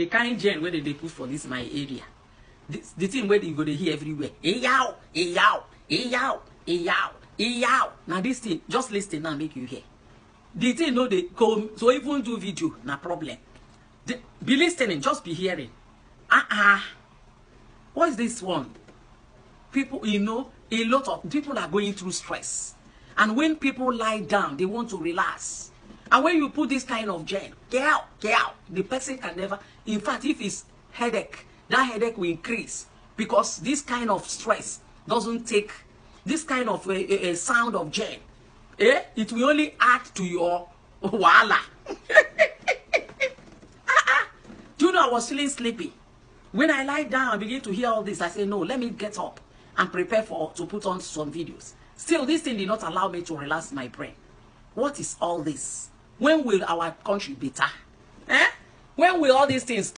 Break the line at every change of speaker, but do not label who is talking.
The kind gen where they put for this my area. The thing where you go to hear everywhere. Eyow, eyow, eyow, eyow, eyow. Now this thing, just listen and make you hear. The thing no they come, so even do video, no problem. Be listening, just be hearing. What is this one? People, you know, a lot of people are going through stress. And when people lie down, they want to relax. And when you put this kind of gen, get out, the person can never, in fact, if it's headache, that headache will increase. Because this kind of stress doesn't take, this kind of a sound of gen, it will only add to your wala. Do you know I was feeling sleepy? When I lie down and begin to hear all this, I say, no, let me get up and prepare to put on some videos. Still, this thing did not allow me to relax my brain. What is all this? When will our country be better? When will all these things